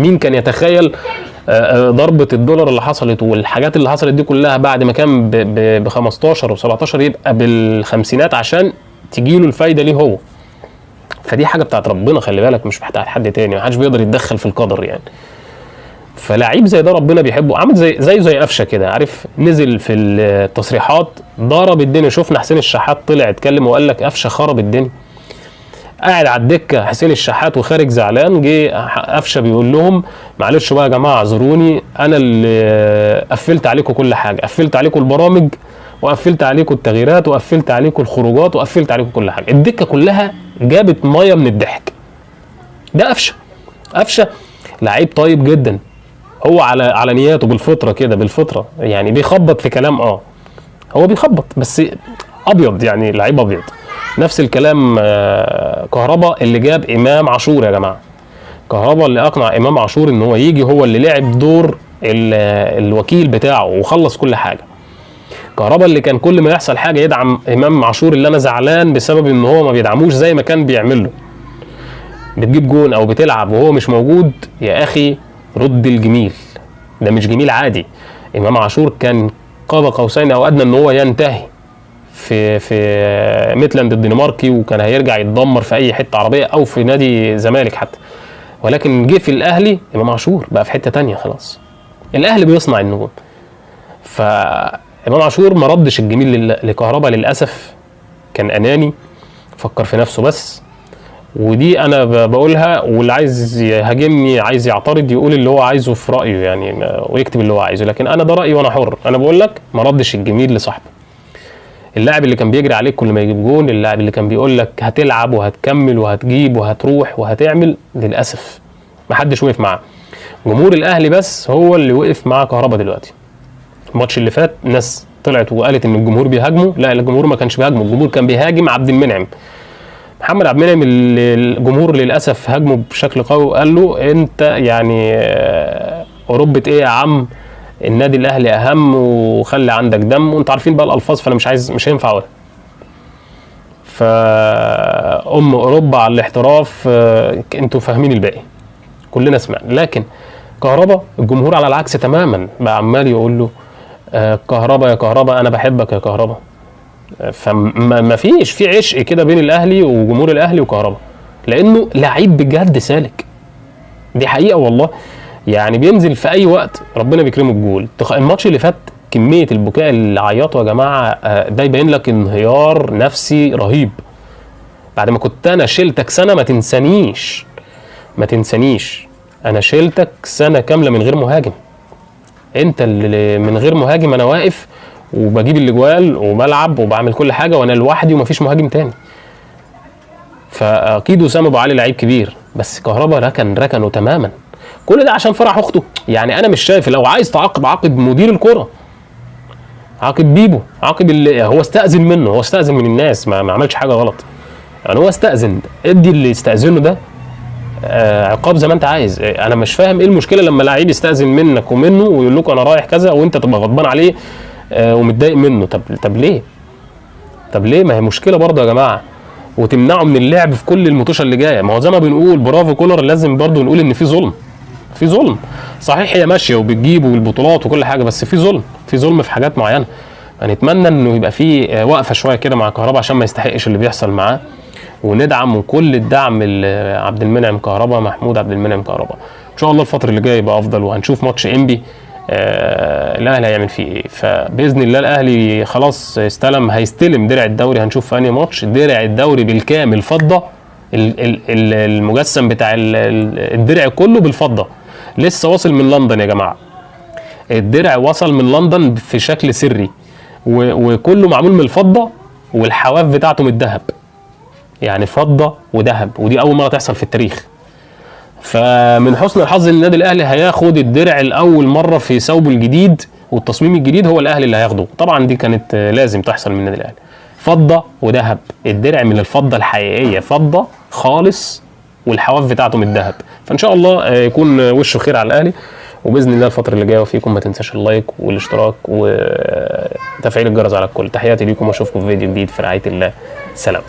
مين كان يتخيل ضربه الدولار اللي حصلت والحاجات اللي حصلت دي كلها بعد ما كان ب 15 و17 يبقى بالخمسينات عشان تجيله الفايده ليه هو. فدي حاجه بتاعت ربنا، خلي بالك، مش بتاعت حد تاني، ما حدش بيقدر يتدخل في القدر يعني. فلاعيب زي ده ربنا بيحبه، عامل زي قفشه كده، عارف، نزل في التصريحات ضرب الدنيا. شفنا حسين الشحات طلع اتكلم وقال لك قفشه خرب الدنيا. قاعد على الدكه حسين الشحات وخارج زعلان، جه قفشه بيقول لهم معلش بقى يا جماعه اعذروني، انا اللي قفلت عليكم كل حاجه، قفلت عليكم البرامج وقفلت عليكم التغييرات وقفلت عليكم الخروجات وقفلت عليكم كل حاجه. الدكه كلها جابت ميه من الضحك. ده قفشه لعيب طيب جدا، هو على نياته بالفطره كده، بالفطره يعني بيخبط في كلام، هو بيخبط بس ابيض، يعني لعيب ابيض. نفس الكلام كهربا اللي جاب امام عاشور يا جماعه. كهربا اللي اقنع امام عاشور ان هو يجي، هو اللي لعب دور الوكيل بتاعه وخلص كل حاجه. كهربا اللي كان كل ما يحصل حاجه يدعم امام عاشور، اللي انا زعلان بسبب ان هو ما بيدعموش زي ما كان بيعمل له. بتجيب جون او بتلعب وهو مش موجود، يا اخي رد الجميل، ده مش جميل عادي. امام عاشور كان قاب قوسين او ادنى ان هو ينتهي في ميتلاند الدنماركي، وكان هيرجع يتدمر في اي حته عربيه او في نادي زمالك حتى، ولكن جه في الاهلي امام عاشور بقى في حته تانية خلاص. الاهلي بيصنع النجوم. فامام عاشور ما ردش الجميل لكهربا للاسف، كان اناني، فكر في نفسه بس. ودي انا بقولها، واللي عايز يهاجمني عايز يعترض يقول اللي هو عايزه في رايه يعني، ويكتب اللي هو عايزه، لكن انا ده رايي وانا حر. انا بقول لك ما ردش الجميل لصاحبه. اللاعب اللي كان بيجري عليك كل ما يجيب جون، اللاعب اللي كان بيقول لك هتلعب وهتكمل وهتجيب وهتروح وهتعمل، للاسف ما حدش وقف معاه. جمهور الاهلي بس هو اللي وقف مع كهربا دلوقتي. الماتش اللي فات ناس طلعت وقالت ان الجمهور بيهاجمه، لا الجمهور ما كانش بيهاجمه، الجمهور كان بيهاجم عبد المنعم. محمد عبد المنعم الجمهور للاسف هاجمه بشكل قوي وقال له انت يعني اوروبه ايه يا عم، النادي الاهلي اهم وخلي عندك دم، وانتوا عارفين بقى الالفاظ، فانا مش هينفع اقولها. فام اوروبا على الاحتراف، انتوا فاهمين الباقي، كلنا سمعنا. لكن كهربا الجمهور على العكس تماما، بقى عمال يقول له كهربا يا كهربا انا بحبك يا كهربا. فما فيش في عشق كده بين الاهلي وجمهور الاهلي وكهربا، لانه لعيب بجد سالك، دي حقيقه والله. يعني بينزل في اي وقت ربنا بيكرمه بجول. الماتش اللي فات كميه البكاء اللي عيطوا يا جماعه، ده يبين لك انهيار نفسي رهيب. بعد ما كنت انا شلتك سنه، ما تنسانيش انا شلتك سنه كامله من غير مهاجم، انت اللي من غير مهاجم، انا واقف وبجيب الاجوال وبلعب وبعمل كل حاجه وانا لوحدي ومفيش مهاجم تاني. فاكيد اسامه ابو علي لعيب كبير، بس كهربا ركنه تماما. كل ده عشان فرح اخته. يعني انا مش شايف، لو عايز تعاقب عاقب مدير الكره، عاقب بيبو، عاقب اللي هو استأذن منه، هو استأذن من الناس، ما عملش حاجه غلط يعني، هو استأذن، ادي اللي يستأذنه ده عقاب زي ما انت عايز. انا مش فاهم ايه المشكله لما لعيب يستأذن منك ومنه ويقول لكم انا رايح كذا وانت تبقى غضبان عليه ومتضايق منه. طب ليه؟ ما هي مشكله برضه يا جماعه، وتمنعه من اللعب في كل الماتشات اللي جايه. ما هو زي ما بنقول برافو كولر، لازم برضه نقول ان في ظلم. صحيح هي ماشيه وبتجيب والبطولات وكل حاجه، بس في ظلم في حاجات معينه. هنتمنى انه يبقى في وقفه شويه كده مع كهربا عشان ما يستحقش اللي بيحصل معاه، وندعم كل الدعم عبد المنعم كهربا، محمود عبد المنعم كهربا. ان شاء الله الفتره اللي جايه يبقى افضل، وهنشوف ماتش انبي الاهلي هيعمل فيه ايه. فباذن الله الاهلي خلاص هيستلم درع الدوري. هنشوف في انهي ماتش درع الدوري بالكامل فضه، المجسم بتاع الدرع كله بالفضه، لسه واصل من لندن يا جماعه. الدرع وصل من لندن في شكل سري، وكله معمول من الفضه، والحواف بتاعته من الذهب، يعني فضه وذهب، ودي اول مره تحصل في التاريخ. فمن حسن الحظ ان النادي الاهلي هياخد الدرع الاول مره في ثوبه الجديد، والتصميم الجديد هو الاهلي اللي هياخده. طبعا دي كانت لازم تحصل من النادي الاهلي، فضه وذهب، الدرع من الفضه الحقيقيه، فضه خالص، والحواف بتاعته من الذهب. فان شاء الله يكون وشه خير على الاهلي، وباذن الله الفتره اللي جايه وفيكم ما تنساش اللايك والاشتراك وتفعيل الجرس على الكل. تحياتي ليكم واشوفكم في فيديو جديد في رعايه الله. سلام.